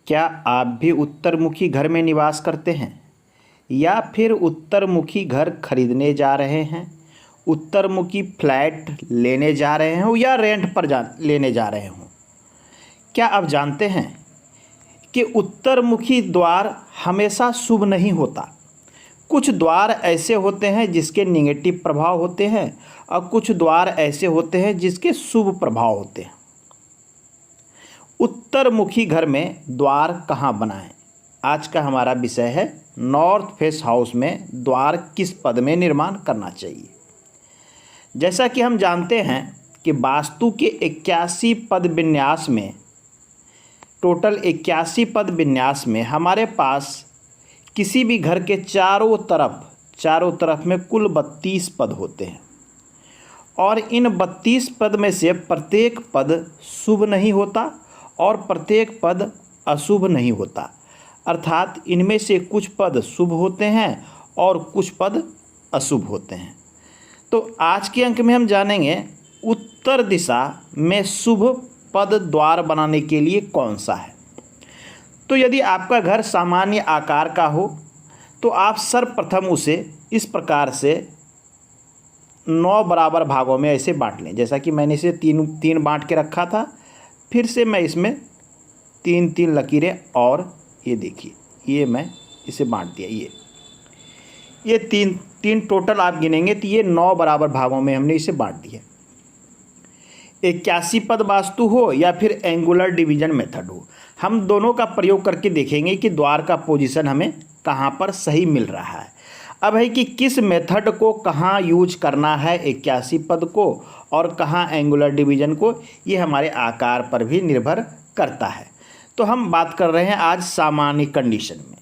क्या आप भी उत्तरमुखी घर में निवास करते हैं या फिर उत्तरमुखी घर खरीदने जा रहे हैं, उत्तरमुखी फ्लैट लेने जा रहे हो या रेंट पर लेने जा रहे हो? क्या आप जानते हैं कि उत्तरमुखी द्वार हमेशा शुभ नहीं होता। कुछ द्वार ऐसे होते हैं जिसके नेगेटिव प्रभाव होते हैं और कुछ द्वार ऐसे होते हैं जिसके शुभ प्रभाव होते हैं। उत्तरमुखी घर में द्वार कहाँ बनाएं? आज का हमारा विषय है नॉर्थ फेस हाउस में द्वार किस पद में निर्माण करना चाहिए। जैसा कि हम जानते हैं कि वास्तु के 81 पद विन्यास में, टोटल 81 पद विन्यास में हमारे पास किसी भी घर के चारों तरफ में कुल 32 पद होते हैं और इन 32 पद में से प्रत्येक पद शुभ नहीं होता और प्रत्येक पद अशुभ नहीं होता। अर्थात इनमें से कुछ पद शुभ होते हैं और कुछ पद अशुभ होते हैं। तो आज के अंक में हम जानेंगे उत्तर दिशा में शुभ पद द्वार बनाने के लिए कौन सा है। तो यदि आपका घर सामान्य आकार का हो तो आप सर्वप्रथम उसे इस प्रकार से 9 बराबर भागों में ऐसे बांट लें। जैसा कि मैंने इसे तीन बांट के रखा था, फिर से मैं इसमें 3 लकीरें, और ये देखिए ये मैं इसे बांट दिया। ये तीन टोटल आप गिनेंगे तो ये 9 बराबर भागों में हमने इसे बांट दिया। 81 पद वास्तु हो या फिर एंगुलर डिवीजन मेथड हो, हम दोनों का प्रयोग करके देखेंगे कि द्वार का पोजीशन हमें कहाँ पर सही मिल रहा है। अब है कि किस मेथड को कहाँ यूज करना है, 81 पद को और कहाँ एंगुलर डिवीजन को, ये हमारे आकार पर भी निर्भर करता है। तो हम बात कर रहे हैं आज सामान्य कंडीशन में।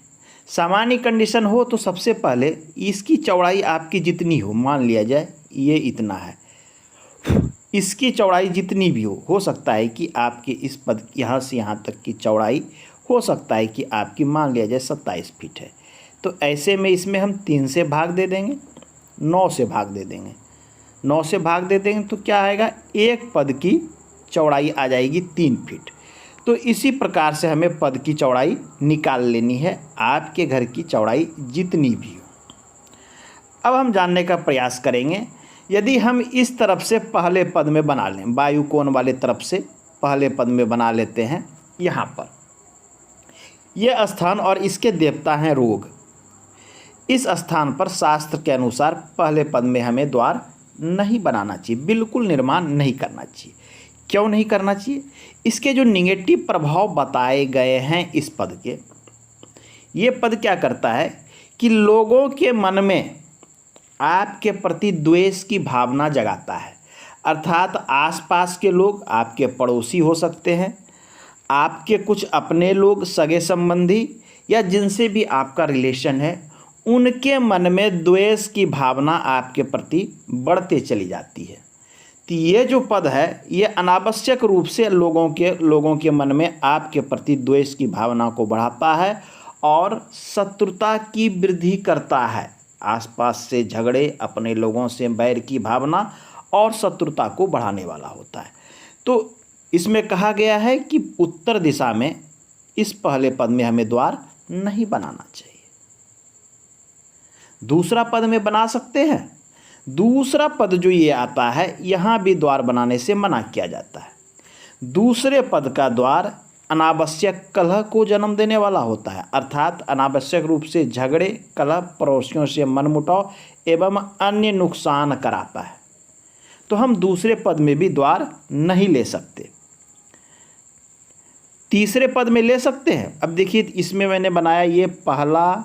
सामान्य कंडीशन हो तो सबसे पहले इसकी चौड़ाई आपकी जितनी मान लिया जाए ये इतना है, इसकी चौड़ाई जितनी भी हो सकता है कि आपके इस पद यहाँ से यहाँ तक की चौड़ाई हो सकता है कि आपकी मान लिया जाए 27 फीट है। तो ऐसे में इसमें हम 3 से भाग दे देंगे, 9 से भाग दे देंगे। 9 से भाग दे देंगे तो क्या आएगा, एक पद की चौड़ाई आ जाएगी 3 फीट। तो इसी प्रकार से हमें पद की चौड़ाई निकाल लेनी है, आपके घर की चौड़ाई जितनी भी हो। अब हम जानने का प्रयास करेंगे, यदि हम इस तरफ से पहले पद में बना लें, वायु कोण वाले तरफ से पहले पद में बना लेते हैं। यहाँ पर यह स्थान और इसके देवता हैं रोग। इस स्थान पर शास्त्र के अनुसार पहले पद में हमें द्वार नहीं बनाना चाहिए, बिल्कुल निर्माण नहीं करना चाहिए। क्यों नहीं करना चाहिए? इसके जो निगेटिव प्रभाव बताए गए हैं इस पद के, ये पद क्या करता है कि लोगों के मन में आपके प्रति द्वेष की भावना जगाता है। अर्थात आसपास के लोग आपके पड़ोसी हो सकते हैं, आपके कुछ अपने लोग, सगे संबंधी या जिनसे भी आपका रिलेशन है, उनके मन में द्वेष की भावना आपके प्रति बढ़ते चली जाती है। तो ये जो पद है ये अनावश्यक रूप से लोगों के मन में आपके प्रति द्वेष की भावना को बढ़ाता है और शत्रुता की वृद्धि करता है। आसपास से झगड़े, अपने लोगों से बैर की भावना और शत्रुता को बढ़ाने वाला होता है। तो इसमें कहा गया है कि उत्तर दिशा में इस पहले पद में हमें द्वार नहीं बनाना चाहिए। दूसरा पद में बना सकते हैं। दूसरा पद जो ये आता है, यहाँ भी द्वार बनाने से मना किया जाता है। दूसरे पद का द्वार अनावश्यक कलह को जन्म देने वाला होता है, अर्थात अनावश्यक रूप से झगड़े, कलह, पड़ोसियों से मनमुटाव एवं अन्य नुकसान कराता है। तो हम दूसरे पद में भी द्वार नहीं ले सकते। तीसरे पद में ले सकते हैं। अब देखिए इसमें मैंने बनाया, ये पहला,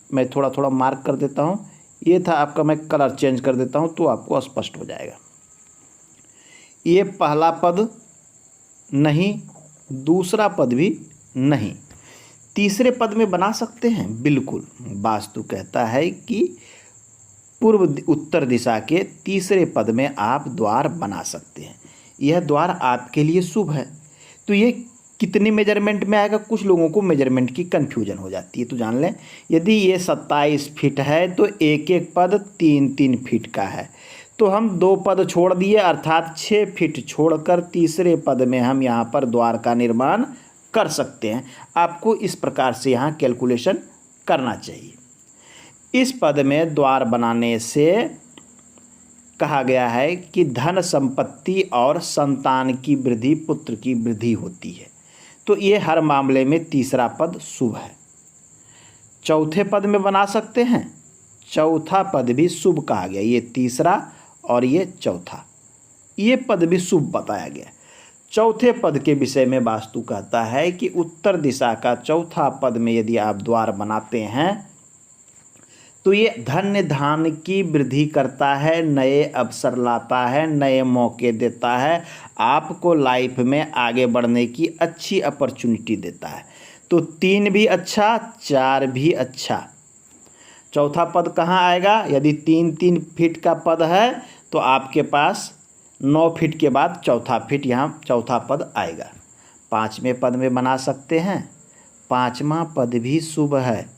मैं थोड़ा थोड़ा मार्क कर देता हूँ, ये था आपका, मैं कलर चेंज कर देता हूँ तो आपको स्पष्ट हो जाएगा। ये पहला पद नहीं, दूसरा पद भी नहीं। तीसरे पद में बना सकते हैं, बिल्कुल। वास्तु कहता है कि पूर्व उत्तर दिशा के तीसरे पद में आप द्वार बना सकते हैं। यह द्वार आपके लिए शुभ है। तो ये कितनी मेजरमेंट में आएगा, कुछ लोगों को मेजरमेंट की कन्फ्यूजन हो जाती है, तो जान लें यदि ये 27 फीट है तो एक एक पद 3-3 फीट का है। तो हम 2 पद छोड़ दिए, अर्थात 6 फीट छोड़कर तीसरे पद में हम यहाँ पर द्वार का निर्माण कर सकते हैं। आपको इस प्रकार से यहाँ कैलकुलेशन करना चाहिए। इस पद में द्वार बनाने से कहा गया है कि धन संपत्ति और संतान की वृद्धि, पुत्र की वृद्धि होती है। तो ये हर मामले में तीसरा पद शुभ है। चौथे पद में बना सकते हैं, चौथा पद भी शुभ कहा गया। ये तीसरा और ये चौथा, ये पद भी शुभ बताया गया। चौथे पद के विषय में वास्तु कहता है कि उत्तर दिशा का चौथा पद में यदि आप द्वार बनाते हैं तो ये धन्य धान की वृद्धि करता है, नए अवसर लाता है, नए मौके देता है, आपको लाइफ में आगे बढ़ने की अच्छी अपॉर्चुनिटी देता है। तो 3 भी अच्छा, 4 भी अच्छा। चौथा पद कहाँ आएगा? यदि 3-3 फीट का पद है तो आपके पास 9 फीट के बाद चौथा फीट, यहाँ चौथा पद आएगा। 5वें पद में बना सकते हैं, 5वां पद भी शुभ है,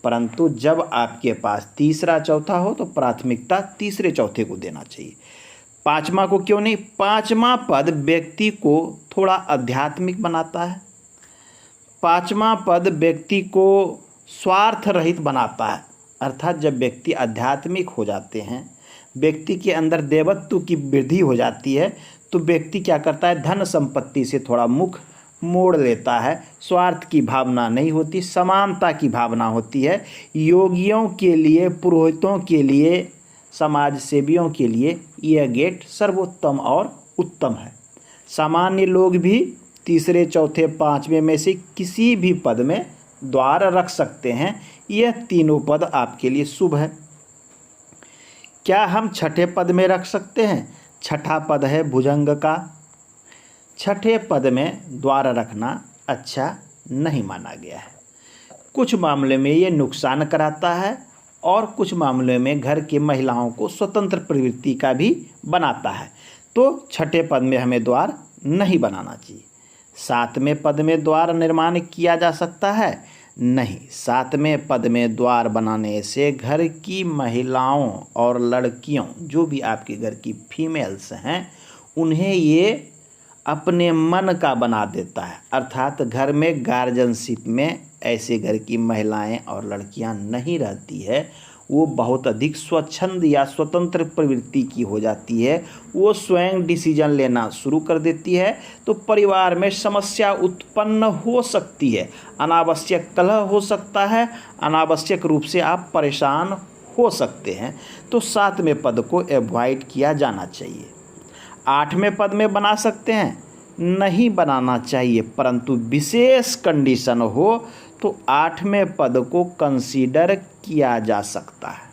परंतु जब आपके पास तीसरा चौथा हो तो प्राथमिकता तीसरे चौथे को देना चाहिए। 5वां को क्यों नहीं? 5वां पद व्यक्ति को थोड़ा आध्यात्मिक बनाता है। 5वां पद व्यक्ति को स्वार्थ रहित बनाता है। अर्थात जब व्यक्ति आध्यात्मिक हो जाते हैं, व्यक्ति के अंदर देवत्व की वृद्धि हो जाती है, तो व्यक्ति क्या करता है? धन संपत्ति से थोड़ा मुख मोड़ लेता है। स्वार्थ की भावना नहीं होती, समानता की भावना होती है। योगियों के लिए, पुरोहितों के लिए, समाज सेवियों के लिए यह गेट सर्वोत्तम और उत्तम है। सामान्य लोग भी तीसरे, चौथे, 5वें में से किसी भी पद में द्वार रख सकते हैं। यह तीनों पद आपके लिए शुभ है। क्या हम छठे पद में रख सकते हैं? छठा पद है भुजंग का। छठे पद में द्वार रखना अच्छा नहीं माना गया है। कुछ मामले में ये नुकसान कराता है और कुछ मामले में घर की महिलाओं को स्वतंत्र प्रवृत्ति का भी बनाता है। तो छठे पद में हमें द्वार नहीं बनाना चाहिए। 7वें पद में द्वार निर्माण किया जा सकता है? नहीं। 7वें पद में द्वार बनाने से घर की महिलाओं और लड़कियों, जो भी आपके घर की फीमेल्स हैं, उन्हें ये अपने मन का बना देता है। अर्थात घर में गार्जियनशिप में ऐसे घर की महिलाएं और लड़कियां नहीं रहती है, वो बहुत अधिक स्वच्छंद या स्वतंत्र प्रवृत्ति की हो जाती है। वो स्वयं डिसीजन लेना शुरू कर देती है, तो परिवार में समस्या उत्पन्न हो सकती है, अनावश्यक कलह हो सकता है, अनावश्यक रूप से आप परेशान हो सकते हैं। तो 7वें पद को अवॉइड किया जाना चाहिए। 8वें पद में बना सकते हैं? नहीं बनाना चाहिए, परंतु विशेष कंडीशन हो तो 8वें पद को कंसीडर किया जा सकता है।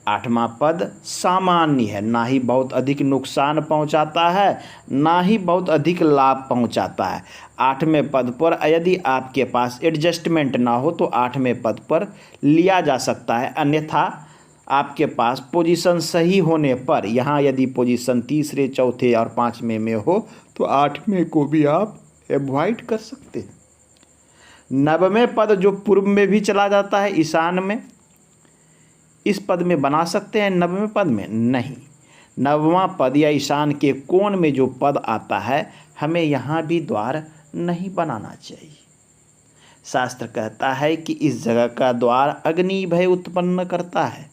8वां पद सामान्य है, ना ही बहुत अधिक नुकसान पहुंचाता है, ना ही बहुत अधिक लाभ पहुंचाता है। 8वें पद पर यदि आपके पास एडजस्टमेंट ना हो तो 8वें पद पर लिया जा सकता है। अन्यथा आपके पास पोजीशन सही होने पर, यहाँ यदि पोजीशन तीसरे, चौथे और 5वें में हो तो 8वें को भी आप अवॉइड कर सकते हैं। 9वें पद जो पूर्व में भी चला जाता है, ईशान में, इस पद में बना सकते हैं? 9वें पद में नहीं। 9वां पद या ईशान के कोण में जो पद आता है, हमें यहाँ भी द्वार नहीं बनाना चाहिए। शास्त्र कहता है कि इस जगह का द्वार अग्नि भय उत्पन्न करता है,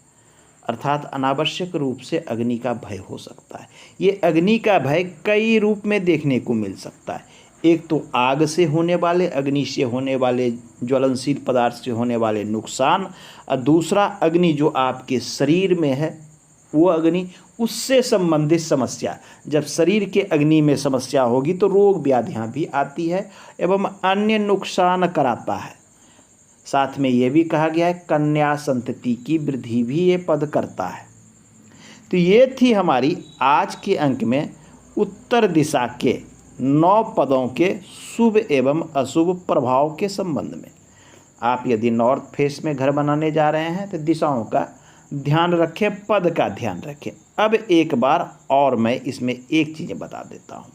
अर्थात अनावश्यक रूप से अग्नि का भय हो सकता है। ये अग्नि का भय कई रूप में देखने को मिल सकता है। एक तो आग से होने वाले, अग्नि से होने वाले, ज्वलनशील पदार्थ से होने वाले नुकसान, और दूसरा अग्नि जो आपके शरीर में है वो अग्नि, उससे संबंधित समस्या। जब शरीर के अग्नि में समस्या होगी तो रोग व्याधियाँ भी आती है एवं अन्य नुकसान कराता है। साथ में ये भी कहा गया है कन्या संतति की वृद्धि भी ये पद करता है। तो ये थी हमारी आज के अंक में उत्तर दिशा के 9 पदों के शुभ एवं अशुभ प्रभाव के संबंध में। आप यदि नॉर्थ फेस में घर बनाने जा रहे हैं तो दिशाओं का ध्यान रखें, पद का ध्यान रखें। अब एक बार और मैं इसमें एक चीज़ बता देता हूँ।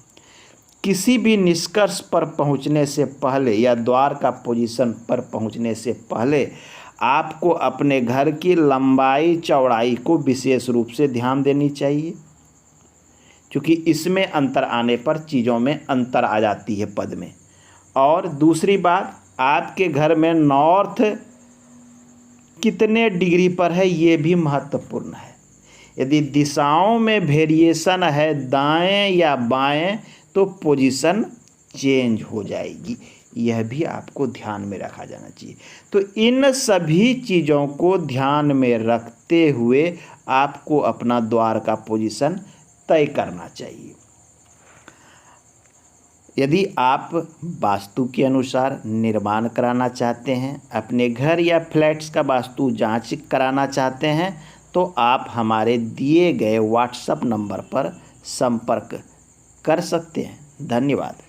किसी भी निष्कर्ष पर पहुंचने से पहले या द्वार का पोजीशन पर पहुंचने से पहले आपको अपने घर की लंबाई चौड़ाई को विशेष रूप से ध्यान देनी चाहिए। क्योंकि इसमें अंतर आने पर चीज़ों में अंतर आ जाती है पद में। और दूसरी बात, आपके घर में नॉर्थ कितने डिग्री पर है ये भी महत्वपूर्ण है। यदि दिशाओं में वेरिएशन है दाएं या बाएं तो पोजीशन चेंज हो जाएगी, यह भी आपको ध्यान में रखा जाना चाहिए। तो इन सभी चीज़ों को ध्यान में रखते हुए आपको अपना द्वार का पोजीशन तय करना चाहिए। यदि आप वास्तु के अनुसार निर्माण कराना चाहते हैं, अपने घर या फ्लैट्स का वास्तु जांच कराना चाहते हैं, तो आप हमारे दिए गए व्हाट्सएप नंबर पर संपर्क कर सकते हैं। धन्यवाद।